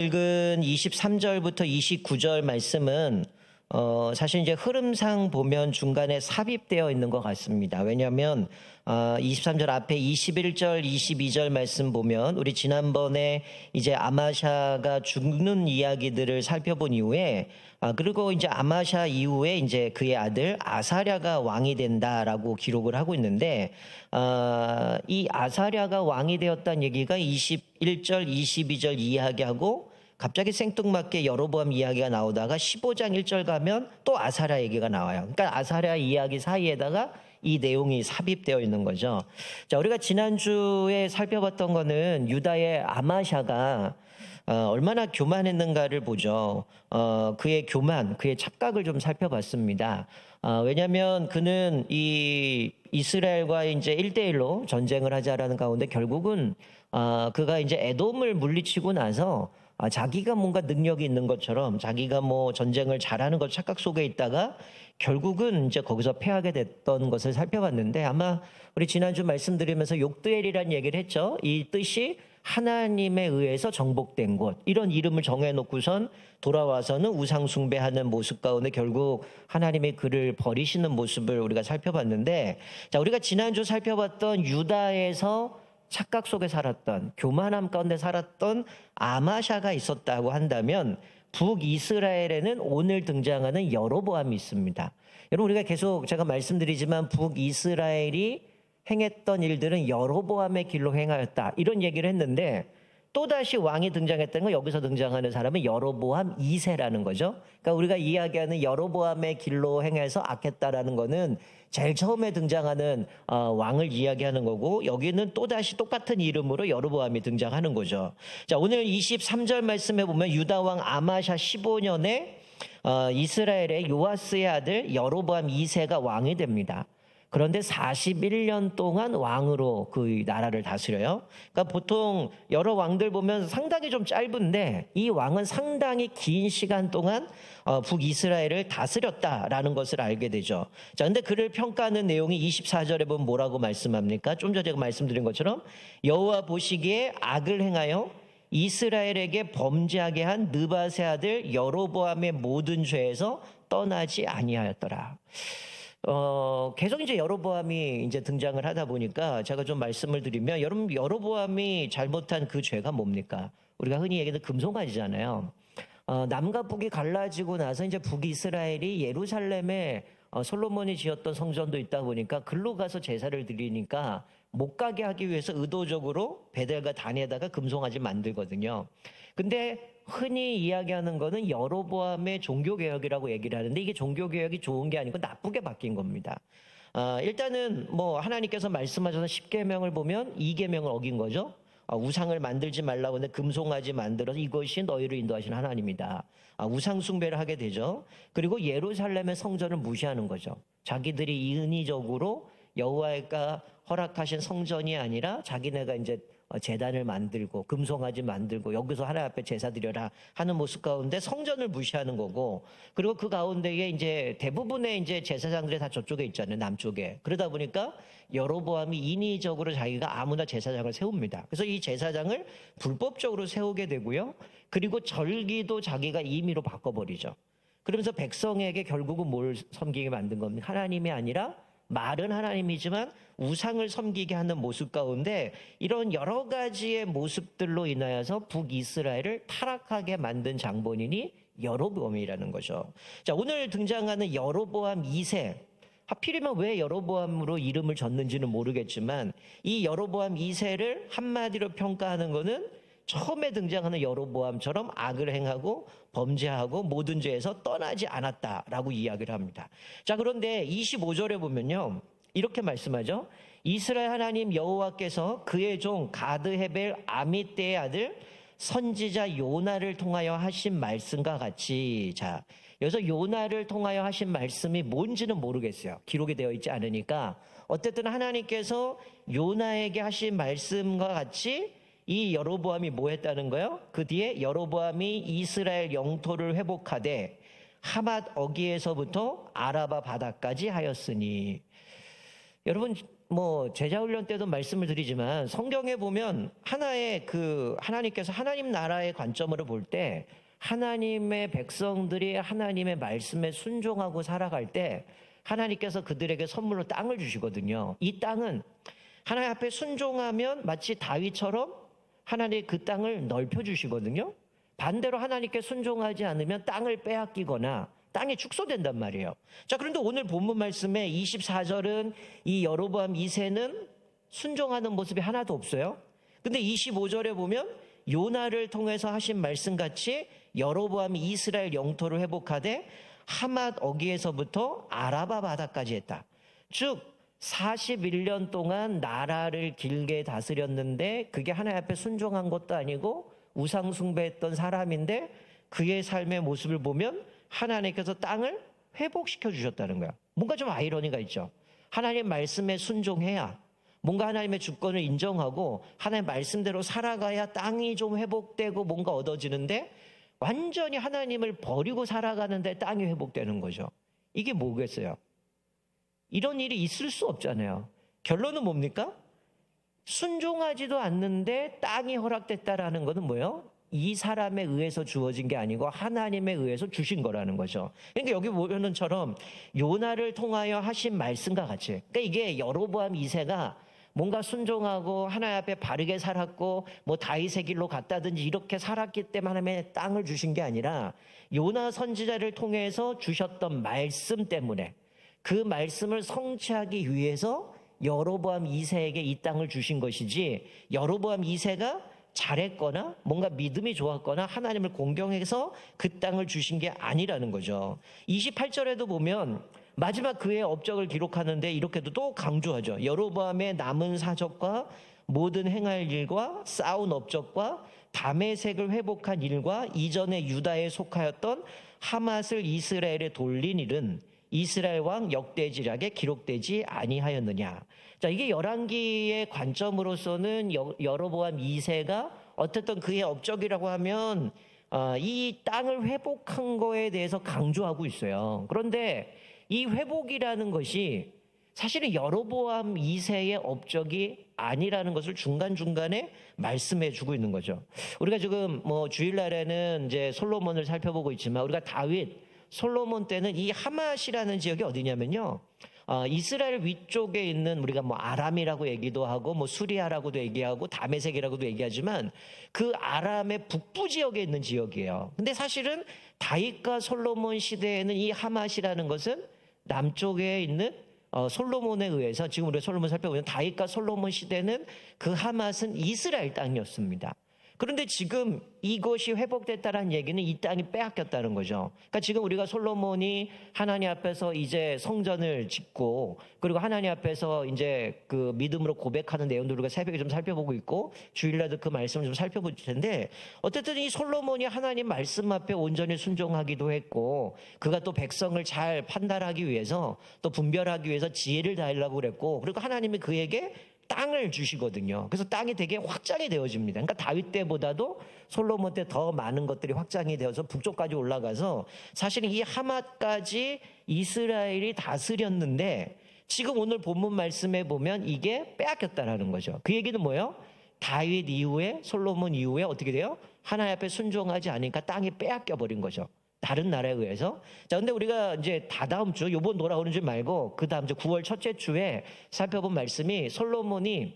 읽은 23절부터 29절 말씀은 사실 이제 흐름상 보면 중간에 삽입되어 있는 것 같습니다. 왜냐하면 23절 앞에 21절, 22절 말씀 보면 우리 지난번에 이제 아마샤가 죽는 이야기들을 살펴본 이후에 그리고 이제 아마샤 이후에 이제 그의 아들 아사랴가 왕이 된다라고 기록을 하고 있는데 이 아사랴가 왕이 되었다는 얘기가 21절, 22절 이야기하고 갑자기 생뚱맞게 여로보암 이야기가 나오다가 15장 1절 가면 또 아사랴 얘기가 나와요. 그러니까 아사랴 이야기 사이에다가 이 내용이 삽입되어 있는 거죠. 자, 우리가 지난주에 살펴봤던 거는 유다의 아마샤가 얼마나 교만했는가를 보죠. 그의 교만, 그의 착각을 좀 살펴봤습니다. 왜냐하면 그는 이 이스라엘과 이제 1대1로 전쟁을 하자라는 가운데 결국은 그가 이제 에돔을 물리치고 나서 자기가 뭔가 능력이 있는 것처럼 자기가 뭐 전쟁을 잘하는 것 착각 속에 있다가 결국은 이제 거기서 패하게 됐던 것을 살펴봤는데 아마 우리 지난주 말씀드리면서 욕드엘이라는 얘기를 했죠. 이 뜻이 하나님에 의해서 정복된 곳, 이런 이름을 정해놓고선 돌아와서는 우상 숭배하는 모습 가운데 결국 하나님의 그를 버리시는 모습을 우리가 살펴봤는데, 자, 우리가 지난주 살펴봤던 유다에서 착각 속에 살았던, 교만함 가운데 살았던 아마샤가 있었다고 한다면 북이스라엘에는 오늘 등장하는 여로보암이 있습니다. 여러분, 우리가 계속 제가 말씀드리지만 북이스라엘이 행했던 일들은 여로보암의 길로 행하였다, 이런 얘기를 했는데 또다시 왕이 등장했다는 건 여기서 등장하는 사람은 여로보암 2세라는 거죠. 그러니까 우리가 이야기하는 여로보암의 길로 행해서 악했다라는 거는 제일 처음에 등장하는 왕을 이야기하는 거고, 여기는 또다시 똑같은 이름으로 여로보암이 등장하는 거죠. 자, 오늘 23절 말씀에 보면 유다 왕 아마샤 15년에 이스라엘의 요아스의 아들 여로보암 2세가 왕이 됩니다. 그런데 41년 동안 왕으로 그 나라를 다스려요. 그러니까 보통 여러 왕들 보면 상당히 좀 짧은데 이 왕은 상당히 긴 시간 동안 북이스라엘을 다스렸다라는 것을 알게 되죠. 자, 근데 그를 평가하는 내용이 24절에 보면 뭐라고 말씀합니까? 좀 전에 제가 말씀드린 것처럼 여호와 보시기에 악을 행하여 이스라엘에게 범죄하게 한 느밧의 아들 여로보암의 모든 죄에서 떠나지 아니하였더라. 계속 이제 여로보암이 이제 등장을 하다 보니까 제가 좀 말씀을 드리면, 여러분, 여로보암이 잘못한 그 죄가 뭡니까? 우리가 흔히 얘기하는 금송아지잖아요. 남과 북이 갈라지고 나서 이제 북이스라엘이 예루살렘에 솔로몬이 지었던 성전도 있다 보니까 글로 가서 제사를 드리니까 못 가게 하기 위해서 의도적으로 베델과 단에다가 금송아지 만들거든요. 근데 흔히 이야기하는 거는 여로보암의 종교개혁이라고 얘기를 하는데 이게 종교개혁이 좋은 게 아니고 나쁘게 바뀐 겁니다. 일단은 뭐 하나님께서 말씀하셔서 10계명을 보면 2계명을 어긴 거죠. 우상을 만들지 말라고 하는데 금송아지 만들어서 이것이 너희를 인도하시는 하나님이다. 우상 숭배를 하게 되죠. 그리고 예루살렘의 성전을 무시하는 거죠. 자기들이 인위적으로 여호와가 허락하신 성전이 아니라 자기네가 이제 제단을 만들고 금송아지 만들고 여기서 하나님 앞에 제사 드려라 하는 모습 가운데 성전을 무시하는 거고, 그리고 그 가운데에 이제 대부분의 이제 제사장들이 다 저쪽에 있잖아요, 남쪽에. 그러다 보니까 여로보암이 인위적으로 자기가 아무나 제사장을 세웁니다. 그래서 이 제사장을 불법적으로 세우게 되고요. 그리고 절기도 자기가 임의로 바꿔버리죠. 그러면서 백성에게 결국은 뭘 섬기게 만든 겁니다. 하나님이 아니라 말은 하나님이지만 우상을 섬기게 하는 모습 가운데 이런 여러 가지의 모습들로 인하여서 북이스라엘을 타락하게 만든 장본인이 여로보암이라는 거죠. 자, 오늘 등장하는 여로보암 2세, 하필이면 왜 여로보암으로 이름을 졌는지는 모르겠지만 이 여로보암 2세를 한마디로 평가하는 거는 처음에 등장하는 여로보암처럼 악을 행하고 범죄하고 모든 죄에서 떠나지 않았다라고 이야기를 합니다. 자, 그런데 25절에 보면요, 이렇게 말씀하죠. 이스라엘 하나님 여호와께서 그의 종 가드헤벨 아미떼의 아들 선지자 요나를 통하여 하신 말씀과 같이, 자, 여기서 요나를 통하여 하신 말씀이 뭔지는 모르겠어요. 기록이 되어 있지 않으니까. 어쨌든 하나님께서 요나에게 하신 말씀과 같이 이 여로보암이 뭐 했다는 거예요? 그 뒤에 여로보암이 이스라엘 영토를 회복하되 하맛 어기에서부터 아라바 바다까지 하였으니. 여러분, 뭐 제자 훈련 때도 말씀을 드리지만 성경에 보면 하나의 하나님께서 하나님 나라의 관점으로 볼 때 하나님의 백성들이 하나님의 말씀에 순종하고 살아갈 때 하나님께서 그들에게 선물로 땅을 주시거든요. 이 땅은 하나님 앞에 순종하면 마치 다윗처럼 하나님이 그 땅을 넓혀 주시거든요. 반대로 하나님께 순종하지 않으면 땅을 빼앗기거나 땅이 축소된단 말이에요. 자, 그런데 오늘 본문 말씀에 24절은 이 여로보암 2세는 순종하는 모습이 하나도 없어요. 근데 25절에 보면 요나를 통해서 하신 말씀같이 여로보암이 이스라엘 영토를 회복하되 하맛 어기에서부터 아라바 바다까지 했다. 즉 41년 동안 나라를 길게 다스렸는데 그게 하나님 앞에 순종한 것도 아니고 우상 숭배했던 사람인데 그의 삶의 모습을 보면 하나님께서 땅을 회복시켜 주셨다는 거야. 뭔가 좀 아이러니가 있죠. 하나님 말씀에 순종해야, 뭔가 하나님의 주권을 인정하고 하나님 말씀대로 살아가야 땅이 좀 회복되고 뭔가 얻어지는데 완전히 하나님을 버리고 살아가는데 땅이 회복되는 거죠. 이게 뭐겠어요? 이런 일이 있을 수 없잖아요. 결론은 뭡니까? 순종하지도 않는데 땅이 허락됐다라는 것은 뭐예요? 이 사람에 의해서 주어진 게 아니고 하나님에 의해서 주신 거라는 거죠. 그러니까 여기 보면은처럼 요나를 통하여 하신 말씀과 같이, 그러니까 이게 여로보암 2세가 뭔가 순종하고 하나님 앞에 바르게 살았고 뭐 다윗의 길로 갔다든지 이렇게 살았기 때문에 하나님의 땅을 주신 게 아니라 요나 선지자를 통해서 주셨던 말씀 때문에 그 말씀을 성취하기 위해서 여로보암 2세에게 이 땅을 주신 것이지, 여로보암 2세가 잘했거나 뭔가 믿음이 좋았거나 하나님을 공경해서 그 땅을 주신 게 아니라는 거죠. 28절에도 보면 마지막 그의 업적을 기록하는데 이렇게도 또 강조하죠. 여로보암의 남은 사적과 모든 행할 일과 싸운 업적과 다메섹을 회복한 일과 이전에 유다에 속하였던 하맛을 이스라엘에 돌린 일은 이스라엘 왕 역대지략에 기록되지 아니하였느냐. 자, 이게 열왕기의 관점으로서는 여로보암 2세가 어쨌든 그의 업적이라고 하면 이 땅을 회복한 거에 대해서 강조하고 있어요. 그런데 이 회복이라는 것이 사실은 여로보암 2세의 업적이 아니라는 것을 중간중간에 말씀해 주고 있는 거죠. 우리가 지금 뭐 주일날에는 이제 솔로몬을 살펴보고 있지만 우리가 다윗, 솔로몬 때는 이 하맛이라는 지역이 어디냐면요, 이스라엘 위쪽에 있는, 우리가 뭐 아람이라고 얘기도 하고 뭐 수리아라고도 얘기하고 다메섹이라고도 얘기하지만 그 아람의 북부 지역에 있는 지역이에요. 근데 사실은 다윗과 솔로몬 시대에는 이 하맛이라는 것은 남쪽에 있는 솔로몬에 의해서, 지금 우리가 솔로몬 살펴보면 다윗과 솔로몬 시대는 그 하맛은 이스라엘 땅이었습니다. 그런데 지금 이것이 회복됐다는 얘기는 이 땅이 빼앗겼다는 거죠. 그러니까 지금 우리가 솔로몬이 하나님 앞에서 이제 성전을 짓고, 그리고 하나님 앞에서 이제 그 믿음으로 고백하는 내용들을 우리가 새벽에 좀 살펴보고 있고 주일날도 그 말씀을 좀 살펴볼 텐데, 어쨌든 이 솔로몬이 하나님 말씀 앞에 온전히 순종하기도 했고, 그가 또 백성을 잘 판단하기 위해서 또 분별하기 위해서 지혜를 다하려고 그랬고, 그리고 하나님이 그에게 땅을 주시거든요. 그래서 땅이 되게 확장이 되어집니다. 그러니까 다윗 때보다도 솔로몬 때 더 많은 것들이 확장이 되어서 북쪽까지 올라가서 사실은 이 하맛까지 이스라엘이 다스렸는데, 지금 오늘 본문 말씀에 보면 이게 빼앗겼다라는 거죠. 그 얘기는 뭐예요? 다윗 이후에, 솔로몬 이후에 어떻게 돼요? 하나님 앞에 순종하지 않으니까 땅이 빼앗겨 버린 거죠. 다른 나라에 의해서. 자, 근데 우리가 이제 다다음 주, 요번 돌아오는 주 말고 그 다음 주 9월 첫째 주에 살펴본 말씀이, 솔로몬이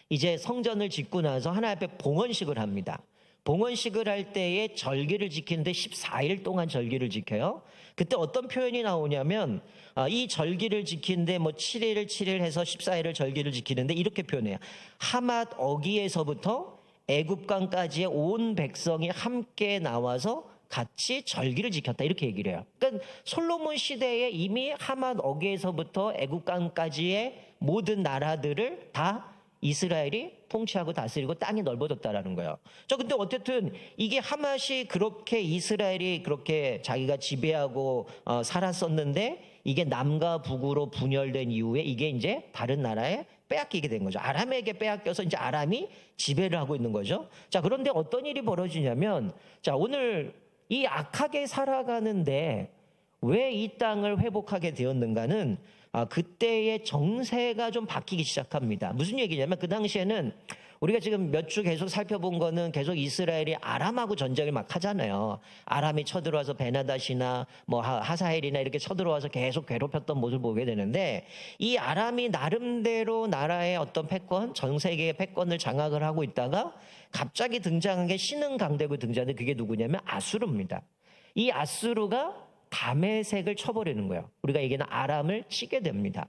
이제 성전을 짓고 나서 하나님 앞에 봉헌식을 합니다. 봉헌식을 할 때에 절기를 지키는데 14일 동안 절기를 지켜요. 그때 어떤 표현이 나오냐면, 이 절기를 지키는데 뭐 7일 해서 14일을 절기를 지키는데 이렇게 표현해요. 하맛 어기에서부터 애굽강까지의 온 백성이 함께 나와서 같이 절기를 지켰다, 이렇게 얘기를 해요. 그러니까 솔로몬 시대에 이미 하맛 어기에서부터 애굽강까지의 모든 나라들을 다 이스라엘이 통치하고 다스리고 땅이 넓어졌다라는 거예요. 자, 근데 어쨌든 이게 하맛이 그렇게 이스라엘이 그렇게 자기가 지배하고 살았었는데, 이게 남과 북으로 분열된 이후에 이게 이제 다른 나라에 빼앗기게 된 거죠. 아람에게 빼앗겨서 이제 아람이 지배를 하고 있는 거죠. 자, 그런데 어떤 일이 벌어지냐면, 자, 오늘 이 악하게 살아가는데 왜 이 땅을 회복하게 되었는가는 그때의 정세가 좀 바뀌기 시작합니다. 무슨 얘기냐면 그 당시에는 우리가 지금 몇 주 계속 살펴본 거는 계속 이스라엘이 아람하고 전쟁을 막 하잖아요. 아람이 쳐들어와서 베나닷이나 뭐 하사엘이나 이렇게 쳐들어와서 계속 괴롭혔던 모습을 보게 되는데, 이 아람이 나름대로 나라의 어떤 패권, 전 세계의 패권을 장악을 하고 있다가 갑자기 등장한 게 신흥 강대국이 등장하는데, 그게 누구냐면 아수르입니다. 이 아수르가 다메섹을 쳐버리는 거예요. 우리가 얘기하는 아람을 치게 됩니다.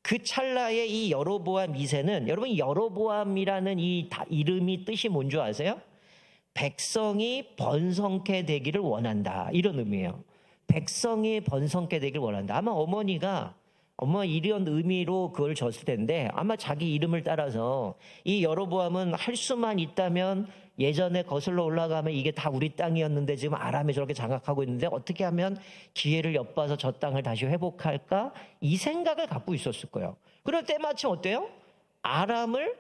그 찰나에 이 여로보암 2세는, 여러분 여로보암이라는 이 이름이 뜻이 뭔지 아세요? 백성이 번성케 되기를 원한다, 이런 의미예요. 백성이 번성케 되기를 원한다. 아마 어머니가 이런 의미로 그걸 줬을 텐데, 아마 자기 이름을 따라서 이 여로보암은 할 수만 있다면 예전에 거슬러 올라가면 이게 다 우리 땅이었는데 지금 아람이 저렇게 장악하고 있는데 어떻게 하면 기회를 엿봐서 저 땅을 다시 회복할까, 이 생각을 갖고 있었을 거예요. 그럴 때마침 어때요? 아람을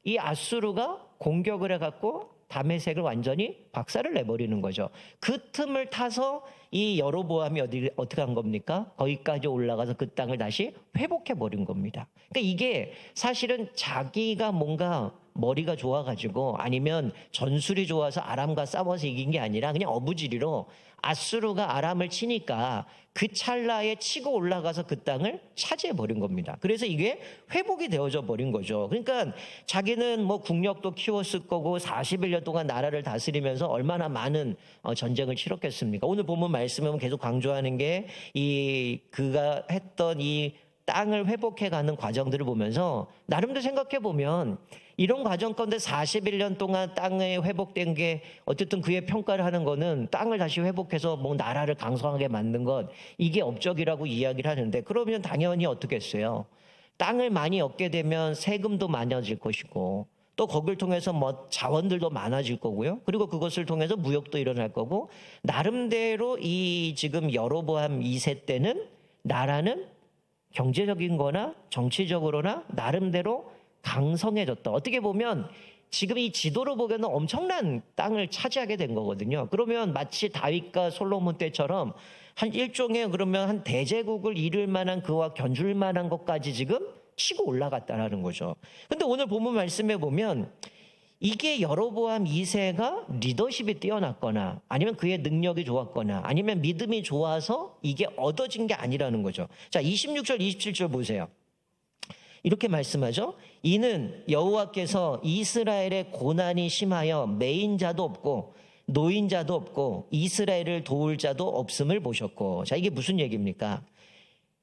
이 아수르가 공격을 해갖고 다메섹을 완전히 박살을 내버리는 거죠. 그 틈을 타서 이 여로보암이 어떻게 한 겁니까? 거기까지 올라가서 그 땅을 다시 회복해 버린 겁니다. 그러니까 이게 사실은 자기가 뭔가 머리가 좋아가지고 아니면 전술이 좋아서 아람과 싸워서 이긴 게 아니라 그냥 어부지리로 아수르가 아람을 치니까 그 찰나에 치고 올라가서 그 땅을 차지해 버린 겁니다. 그래서 이게 회복이 되어져 버린 거죠. 그러니까 자기는 뭐 국력도 키웠을 거고 41년 동안 나라를 다스리면서 얼마나 많은 전쟁을 치렀겠습니까? 오늘 본문 말씀은 계속 강조하는 게 그가 했던 이 땅을 회복해 가는 과정들을 보면서 나름대로 생각해 보면 이런 과정 가운데 41년 동안 땅에 회복된 게 어쨌든 그의 평가를 하는 거는 땅을 다시 회복해서 뭐 나라를 강성하게 만든 것, 이게 업적이라고 이야기를 하는데, 그러면 당연히 어떻게 했어요? 땅을 많이 얻게 되면 세금도 많아질 것이고 또 거기를 통해서 뭐 자원들도 많아질 거고요. 그리고 그것을 통해서 무역도 일어날 거고, 나름대로 이 지금 여로보암 2세 때는 나라는 경제적인 거나 정치적으로나 나름대로 강성해졌다. 어떻게 보면 지금 이 지도로 보기에는 엄청난 땅을 차지하게 된 거거든요. 그러면 마치 다윗과 솔로몬 때처럼 한 일종의 그러면 한 대제국을 이룰 만한, 그와 견줄 만한 것까지 지금 치고 올라갔다라는 거죠. 근데 오늘 본문 말씀에 보면 이게 여로보암 2세가 리더십이 뛰어났거나 아니면 그의 능력이 좋았거나 아니면 믿음이 좋아서 이게 얻어진 게 아니라는 거죠. 자, 26절 27절 보세요. 이렇게 말씀하죠. 이는 여호와께서 이스라엘의 고난이 심하여 매인 자도 없고 노인 자도 없고 이스라엘을 도울 자도 없음을 보셨고. 자, 이게 무슨 얘기입니까?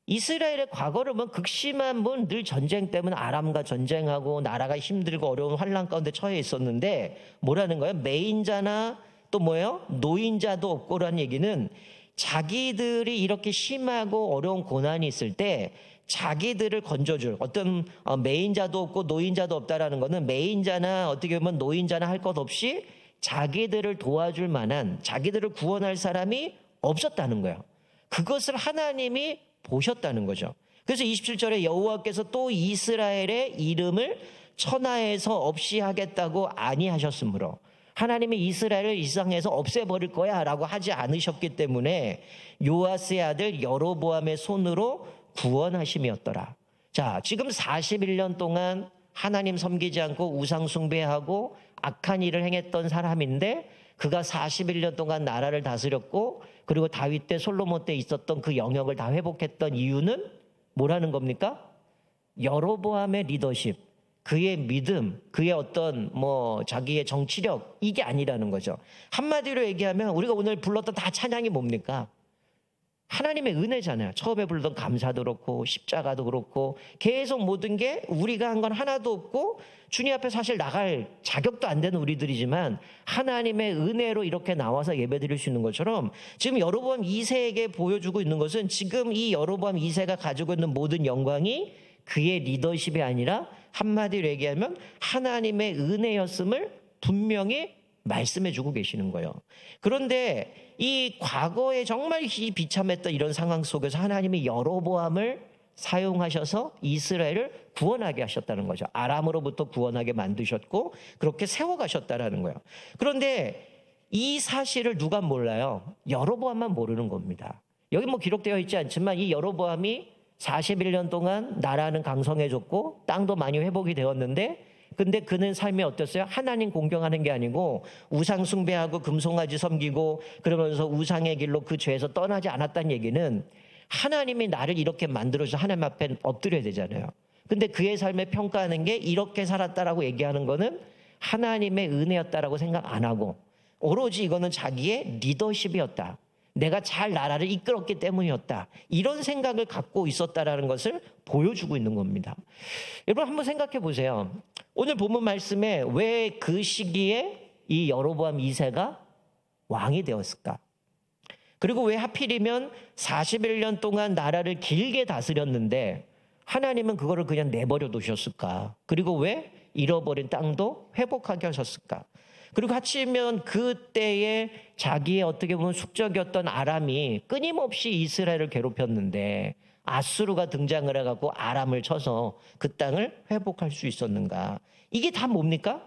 이스라엘의 과거를 보면 극심한 늘 전쟁 때문에 아람과 전쟁하고 나라가 힘들고 어려운 환란 가운데 처해 있었는데, 뭐라는 거예요? 매인자나 또 뭐예요? 노인자도 없고라는 얘기는 자기들이 이렇게 심하고 어려운 고난이 있을 때 자기들을 건져줄 어떤 매인자도 없고 노인자도 없다라는 거는, 매인자나 어떻게 보면 노인자나 할 것 없이 자기들을 도와줄 만한, 자기들을 구원할 사람이 없었다는 거예요. 그것을 하나님이 보셨다는 거죠. 그래서 27절에 여호와께서 또 이스라엘의 이름을 천하에서 없이 하겠다고 아니하셨으므로, 하나님이 이스라엘을 이 세상에서 없애버릴 거야 라고 하지 않으셨기 때문에 요아스의 아들 여로보암의 손으로 구원하심이었더라. 자, 지금 41년 동안 하나님 섬기지 않고 우상 숭배하고 악한 일을 행했던 사람인데, 그가 41년 동안 나라를 다스렸고 그리고 다윗 때 솔로몬 때 있었던 그 영역을 다 회복했던 이유는 뭐라는 겁니까? 여로보암의 리더십, 그의 믿음, 그의 어떤 자기의 정치력, 이게 아니라는 거죠. 한마디로 얘기하면 우리가 오늘 불렀던 다 찬양이 뭡니까? 하나님의 은혜잖아요. 처음에 불렀던 감사도 그렇고 십자가도 그렇고 계속 모든 게 우리가 한 건 하나도 없고 주님 앞에 사실 나갈 자격도 안 되는 우리들이지만 하나님의 은혜로 이렇게 나와서 예배드릴 수 있는 것처럼, 지금 여로보암 2세에게 보여주고 있는 것은 지금 이 여로보암 2세가 가지고 있는 모든 영광이 그의 리더십이 아니라 한마디로 얘기하면 하나님의 은혜였음을 분명히 말씀해 주고 계시는 거예요. 그런데 이 과거에 정말 비참했던 이런 상황 속에서 하나님이 여로보암을 사용하셔서 이스라엘을 구원하게 하셨다는 거죠. 아람으로부터 구원하게 만드셨고 그렇게 세워가셨다라는 거예요. 그런데 이 사실을 누가 몰라요? 여로보암만 모르는 겁니다. 여기 기록되어 있지 않지만 이 여로보암이 41년 동안 나라는 강성해졌고 땅도 많이 회복이 되었는데, 근데 그는 삶이 어땠어요? 하나님 공경하는 게 아니고 우상 숭배하고 금송아지 섬기고 그러면서 우상의 길로 그 죄에서 떠나지 않았다는 얘기는, 하나님이 나를 이렇게 만들어서 하나님 앞에 엎드려야 되잖아요. 근데 그의 삶을 평가하는 게 이렇게 살았다라고 얘기하는 거는 하나님의 은혜였다라고 생각 안 하고 오로지 이거는 자기의 리더십이었다, 내가 잘 나라를 이끌었기 때문이었다, 이런 생각을 갖고 있었다라는 것을 보여주고 있는 겁니다. 여러분 한번 생각해 보세요. 오늘 본문 말씀에 왜 그 시기에 이 여로보암 2세가 왕이 되었을까? 그리고 왜 하필이면 41년 동안 나라를 길게 다스렸는데 하나님은 그거를 그냥 내버려 두셨을까? 그리고 왜 잃어버린 땅도 회복하게 하셨을까? 그리고 하치면 그때에 자기의 어떻게 보면 숙적이었던 아람이 끊임없이 이스라엘을 괴롭혔는데 아수르가 등장을 해갖고 아람을 쳐서 그 땅을 회복할 수 있었는가? 이게 다 뭡니까?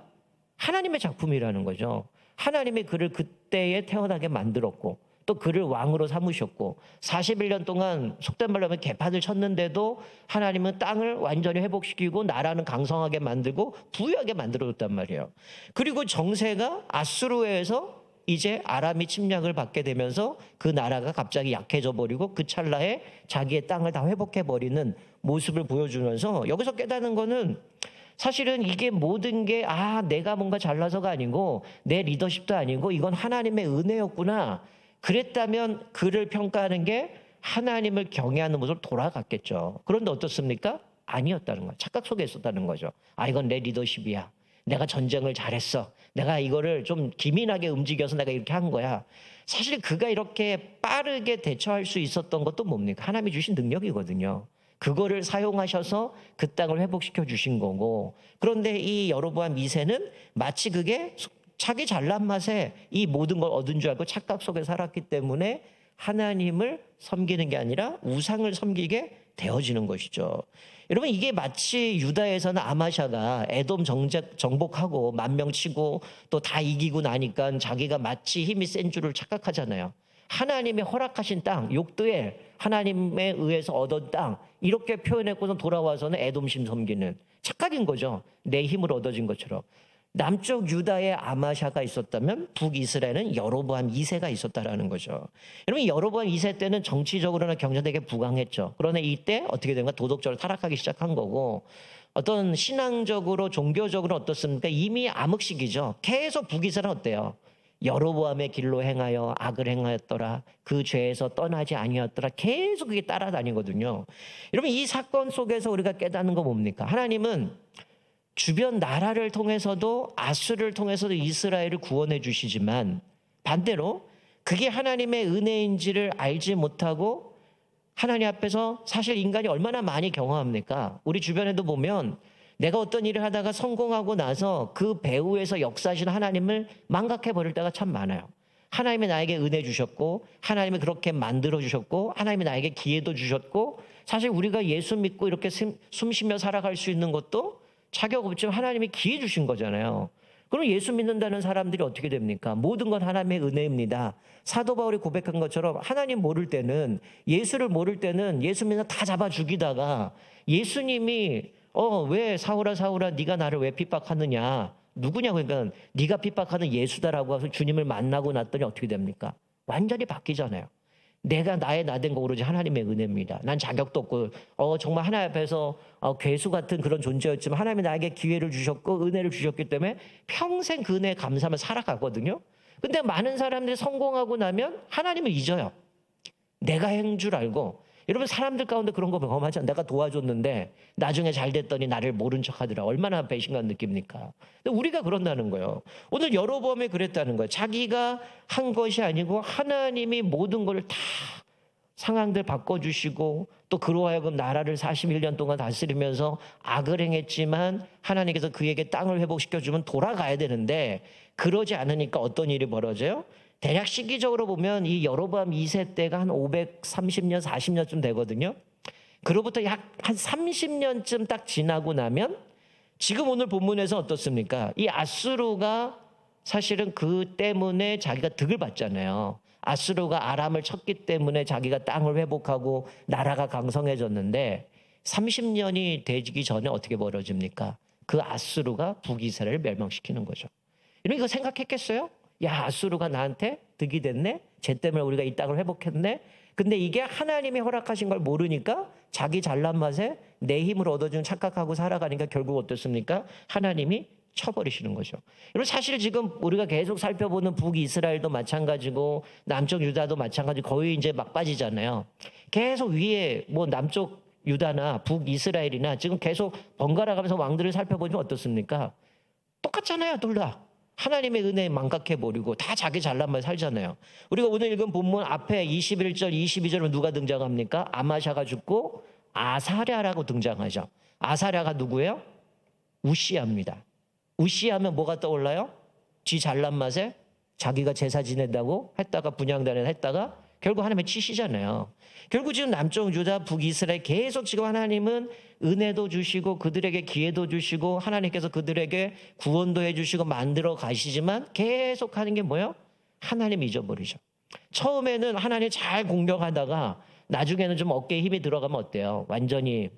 하나님의 작품이라는 거죠. 하나님이 그를 그때에 태어나게 만들었고 또 그를 왕으로 삼으셨고 41년 동안 속된 말로 하면 개판을 쳤는데도 하나님은 땅을 완전히 회복시키고 나라는 강성하게 만들고 부유하게 만들어줬단 말이에요. 그리고 정세가 아수르에서 이제 아람이 침략을 받게 되면서 그 나라가 갑자기 약해져 버리고 그 찰나에 자기의 땅을 다 회복해 버리는 모습을 보여주면서 여기서 깨닫는 거는 사실은 이게 모든 게 내가 뭔가 잘나서가 아니고 내 리더십도 아니고 이건 하나님의 은혜였구나. 그랬다면 그를 평가하는 게 하나님을 경외하는 모습으로 돌아갔겠죠. 그런데 어떻습니까? 아니었다는 거예요. 착각 속에 있었다는 거죠. 이건 내 리더십이야. 내가 전쟁을 잘했어. 내가 이거를 좀 기민하게 움직여서 내가 이렇게 한 거야. 사실 그가 이렇게 빠르게 대처할 수 있었던 것도 뭡니까? 하나님이 주신 능력이거든요. 그거를 사용하셔서 그 땅을 회복시켜 주신 거고, 그런데 이 여로보암 2세는 마치 그게 자기 잘난 맛에 이 모든 걸 얻은 줄 알고 착각 속에 살았기 때문에 하나님을 섬기는 게 아니라 우상을 섬기게 되어지는 것이죠. 여러분 이게 마치 유다에서는 아마샤가 에돔 정복하고 만명 치고 또 다 이기고 나니까 자기가 마치 힘이 센 줄을 착각하잖아요. 하나님의 허락하신 땅, 욕드엘, 하나님에 의해서 얻은 땅, 이렇게 표현했고서 돌아와서는 에돔신 섬기는 착각인 거죠. 내 힘으로 얻어진 것처럼. 남쪽 유다에 아마샤가 있었다면 북이스라엘은 여로보암 2세가 있었다라는 거죠. 여러분 여로보암 2세 때는 정치적으로나 경제되게 부강했죠. 그러나 이때 어떻게 된가? 도덕적으로 타락하기 시작한 거고, 어떤 신앙적으로 종교적으로 어떻습니까? 이미 암흑시기죠. 계속 북이스라엘은 어때요? 여로보암의 길로 행하여 악을 행하였더라. 그 죄에서 떠나지 아니었더라. 계속 그게 따라다니거든요. 여러분 이 사건 속에서 우리가 깨닫는 거 뭡니까? 하나님은 주변 나라를 통해서도 아수르를 통해서도 이스라엘을 구원해 주시지만 반대로 그게 하나님의 은혜인지를 알지 못하고 하나님 앞에서 사실 인간이 얼마나 많이 경험합니까? 우리 주변에도 보면 내가 어떤 일을 하다가 성공하고 나서 그 배후에서 역사하신 하나님을 망각해 버릴 때가 참 많아요. 하나님이 나에게 은혜 주셨고 하나님이 그렇게 만들어 주셨고 하나님이 나에게 기회도 주셨고 사실 우리가 예수 믿고 이렇게 숨 쉬며 살아갈 수 있는 것도 자격 없지만 하나님이 기회 주신 거잖아요. 그럼 예수 믿는다는 사람들이 어떻게 됩니까? 모든 건 하나님의 은혜입니다. 사도 바울이 고백한 것처럼 하나님 모를 때는, 예수를 모를 때는 예수 믿는 다 잡아 죽이다가 예수님이 왜 사울아 네가 나를 왜 핍박하느냐, 누구냐고, 그러니까 네가 핍박하는 예수다라고 해서 주님을 만나고 났더니 어떻게 됩니까? 완전히 바뀌잖아요. 내가 나의 나된 거 오로지 하나님의 은혜입니다. 난 자격도 없고 정말 하나님 앞에서 괴수 같은 그런 존재였지만 하나님이 나에게 기회를 주셨고 은혜를 주셨기 때문에 평생 그 은혜에 감사하며 살아가거든요. 근데 많은 사람들이 성공하고 나면 하나님을 잊어요. 내가 한 줄 알고. 여러분 사람들 가운데 그런 거 경험하지 않아요? 내가 도와줬는데 나중에 잘 됐더니 나를 모른 척하더라. 얼마나 배신감 느낍니까? 근데 우리가 그런다는 거예요. 오늘 여로보암이 그랬다는 거예요. 자기가 한 것이 아니고 하나님이 모든 걸 다 상황들 바꿔주시고 또 그로 하여금 나라를 41년 동안 다스리면서 악을 행했지만 하나님께서 그에게 땅을 회복시켜주면 돌아가야 되는데 그러지 않으니까 어떤 일이 벌어져요? 대략 시기적으로 보면 이 여로보암 2세 때가 한 530년, 40년쯤 되거든요. 그로부터 약 한 30년쯤 딱 지나고 나면 지금 오늘 본문에서 어떻습니까? 이 아수르가 사실은 그 때문에 자기가 득을 봤잖아요. 아수르가 아람을 쳤기 때문에 자기가 땅을 회복하고 나라가 강성해졌는데 30년이 되기 전에 어떻게 벌어집니까? 그 아수르가 북이스라엘을 멸망시키는 거죠. 이런 거 생각했겠어요? 야, 아수르가 나한테 득이 됐네? 쟤 때문에 우리가 이 땅을 회복했네? 근데 이게 하나님이 허락하신 걸 모르니까 자기 잘난 맛에 내 힘으로 얻어준 착각하고 살아가니까 결국 어떻습니까? 하나님이 쳐버리시는 거죠. 여러분, 사실 지금 우리가 계속 살펴보는 북이스라엘도 마찬가지고 남쪽 유다도 마찬가지고 거의 이제 막바지잖아요. 계속 위에 뭐 남쪽 유다나 북이스라엘이나 지금 계속 번갈아 가면서 왕들을 살펴보면 어떻습니까? 똑같잖아요, 둘 다. 하나님의 은혜에 망각해버리고 다 자기 잘난 말 살잖아요. 우리가 오늘 읽은 본문 앞에 21절, 22절은 누가 등장합니까? 아마샤가 죽고 아사랴라고 등장하죠. 아사랴가 누구예요? 우시야입니다. 우시야하면 뭐가 떠올라요? 지 잘난 맛에 자기가 제사 지낸다고 했다가 분향단에 했다가 결국 하나님의 치시잖아요. 결국 지금 남쪽 유다 북이스라엘 계속 지금 하나님은 은혜도 주시고 그들에게 기회도 주시고 하나님께서 그들에게 구원도 해주시고 만들어 가시지만 계속 하는 게 뭐예요? 하나님 잊어버리죠. 처음에는 하나님 잘 공격하다가 나중에는 좀 어깨에 힘이 들어가면 어때요? 완전히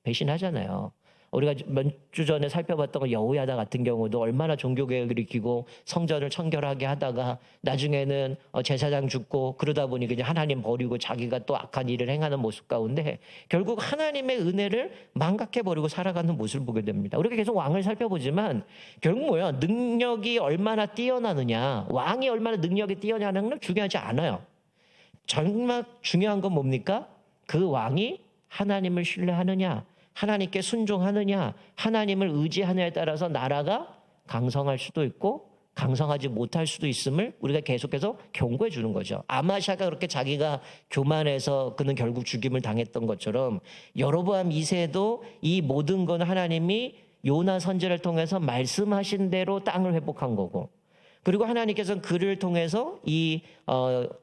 배신하잖아요. 우리가 몇 주 전에 살펴봤던 거 여호야다 같은 경우도 얼마나 종교개혁을 일으키고 성전을 청결하게 하다가 나중에는 제사장 죽고 그러다 보니 그냥 하나님 버리고 자기가 또 악한 일을 행하는 모습 가운데 결국 하나님의 은혜를 망각해버리고 살아가는 모습을 보게 됩니다. 우리가 계속 왕을 살펴보지만 결국 뭐야? 능력이 얼마나 뛰어나느냐, 왕이 얼마나 능력이 뛰어나는 건 중요하지 않아요. 정말 중요한 건 뭡니까? 그 왕이 하나님을 신뢰하느냐, 하나님께 순종하느냐, 하나님을 의지하느냐에 따라서 나라가 강성할 수도 있고 강성하지 못할 수도 있음을 우리가 계속해서 경고해 주는 거죠. 아마샤가 그렇게 자기가 교만해서 그는 결국 죽임을 당했던 것처럼 여로보암 2세도 이 모든 건 하나님이 요나 선지자를 통해서 말씀하신 대로 땅을 회복한 거고, 그리고 하나님께서는 그를 통해서 이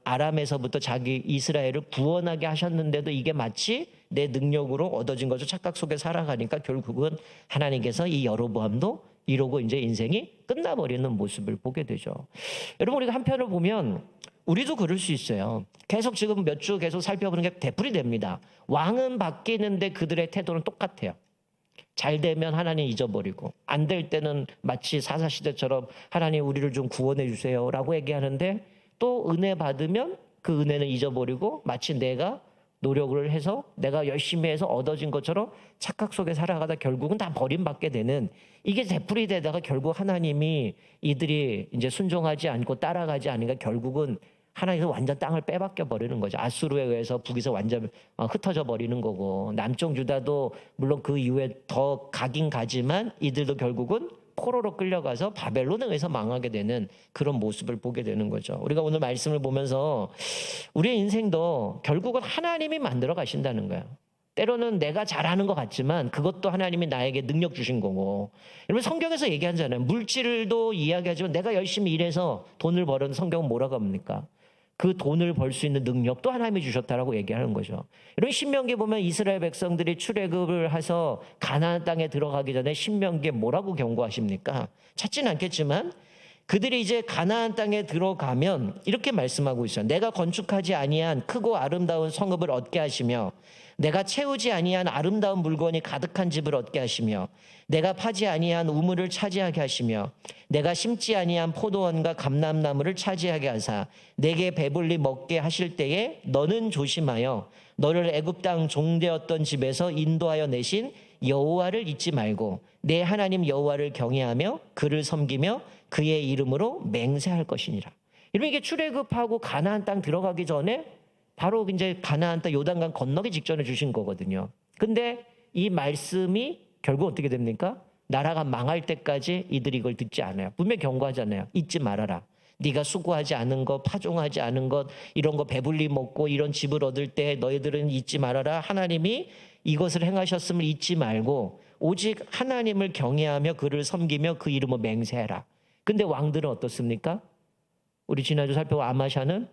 아람에서부터 자기 이스라엘을 구원하게 하셨는데도 이게 마치 내 능력으로 얻어진 것을 착각 속에 살아가니까 결국은 하나님께서 이 여로보암도 이러고 이제 인생이 끝나버리는 모습을 보게 되죠. 여러분, 우리가 한편으로 보면 우리도 그럴 수 있어요. 계속 지금 몇 주 계속 살펴보는 게 되풀이 됩니다. 왕은 바뀌는데 그들의 태도는 똑같아요. 잘 되면 하나님 잊어버리고 안 될 때는 마치 사사시대처럼 하나님 우리를 좀 구원해 주세요 라고 얘기하는데 또 은혜 받으면 그 은혜는 잊어버리고 마치 내가 노력을 해서 내가 열심히 해서 얻어진 것처럼 착각 속에 살아가다 결국은 다 버림받게 되는, 이게 되풀이 되다가 결국 하나님이 이들이 이제 순종하지 않고 따라가지 않으니까 결국은 하나님께서 완전 땅을 빼박겨 버리는 거죠. 아수르에 의해서 북에서 완전 흩어져 버리는 거고, 남쪽 유다도 물론 그 이후에 더 가긴 가지만 이들도 결국은 포로로 끌려가서 바벨론에 의해서 망하게 되는 그런 모습을 보게 되는 거죠. 우리가 오늘 말씀을 보면서 우리의 인생도 결국은 하나님이 만들어 가신다는 거예요. 때로는 내가 잘하는 것 같지만 그것도 하나님이 나에게 능력 주신 거고, 여러분 성경에서 얘기하잖아요. 물질도 이야기하지만 내가 열심히 일해서 돈을 벌은 성경은 뭐라고 합니까? 그 돈을 벌 수 있는 능력도 하나님이 주셨다라고 얘기하는 거죠. 여러분 신명기에 보면 이스라엘 백성들이 출애굽을 해서 가나안 땅에 들어가기 전에 신명기에 뭐라고 경고하십니까? 찾지는 않겠지만 그들이 이제 가나안 땅에 들어가면 이렇게 말씀하고 있어요. 내가 건축하지 아니한 크고 아름다운 성읍을 얻게 하시며 내가 채우지 아니한 아름다운 물건이 가득한 집을 얻게 하시며 내가 파지 아니한 우물을 차지하게 하시며 내가 심지 아니한 포도원과 감람나무를 차지하게 하사 내게 배불리 먹게 하실 때에 너는 조심하여 너를 애굽 땅 종되었던 집에서 인도하여 내신 여호와를 잊지 말고 내 하나님 여호와를 경외하며 그를 섬기며 그의 이름으로 맹세할 것이니라. 여러분 이게 출애굽하고 가나안 땅 들어가기 전에 바로 이제 가나안 땅 요단강 건너기 직전에 주신 거거든요. 근데 이 말씀이 결국 어떻게 됩니까? 나라가 망할 때까지 이들이 이걸 듣지 않아요. 분명히 경고하잖아요. 잊지 말아라. 네가 수고하지 않은 것, 파종하지 않은 것, 이런 거 배불리 먹고 이런 집을 얻을 때 너희들은 잊지 말아라. 하나님이 이것을 행하셨음을 잊지 말고 오직 하나님을 경외하며 그를 섬기며 그 이름을 맹세해라. 근데 왕들은 어떻습니까? 우리 지난주 살펴본 아마샤는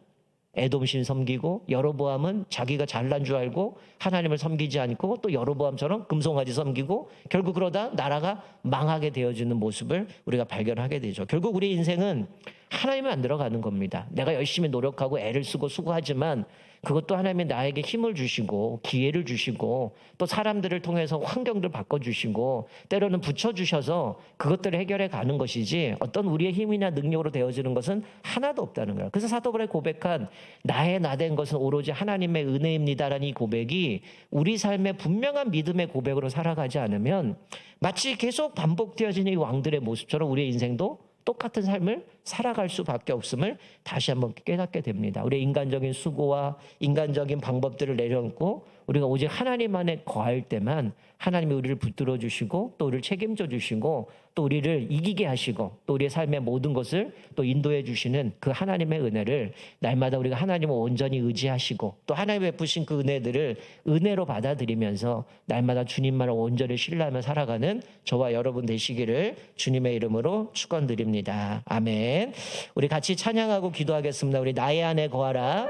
에돔신 섬기고, 여로보암은 자기가 잘난 줄 알고 하나님을 섬기지 않고 또 여로보암처럼 금송아지 섬기고, 결국 그러다 나라가 망하게 되어지는 모습을 우리가 발견하게 되죠. 결국 우리 인생은 하나님을 안 들어가는 겁니다. 내가 열심히 노력하고 애를 쓰고 수고하지만 그것도 하나님이 나에게 힘을 주시고 기회를 주시고 또 사람들을 통해서 환경들 바꿔주시고 때로는 붙여주셔서 그것들을 해결해 가는 것이지, 어떤 우리의 힘이나 능력으로 되어지는 것은 하나도 없다는 거예요. 그래서 사도 바울이 고백한 나의 나된 것은 오로지 하나님의 은혜입니다라는 이 고백이 우리 삶의 분명한 믿음의 고백으로 살아가지 않으면 마치 계속 반복되어지는 이 왕들의 모습처럼 우리의 인생도 똑같은 삶을 살아갈 수밖에 없음을 다시 한번 깨닫게 됩니다. 우리의 인간적인 수고와 인간적인 방법들을 내려놓고 우리가 오직 하나님 안에 거할 때만 하나님이 우리를 붙들어 주시고 또 우리를 책임져 주시고 또 우리를 이기게 하시고 또 우리의 삶의 모든 것을 또 인도해 주시는 그 하나님의 은혜를 날마다 우리가 하나님을 온전히 의지하시고 또 하나님 베푸신 그 은혜들을 은혜로 받아들이면서 날마다 주님만을 온전히 신뢰하며 살아가는 저와 여러분 되시기를 주님의 이름으로 축원드립니다. 아멘. 우리 같이 찬양하고 기도하겠습니다. 우리 나의 안에 거하라.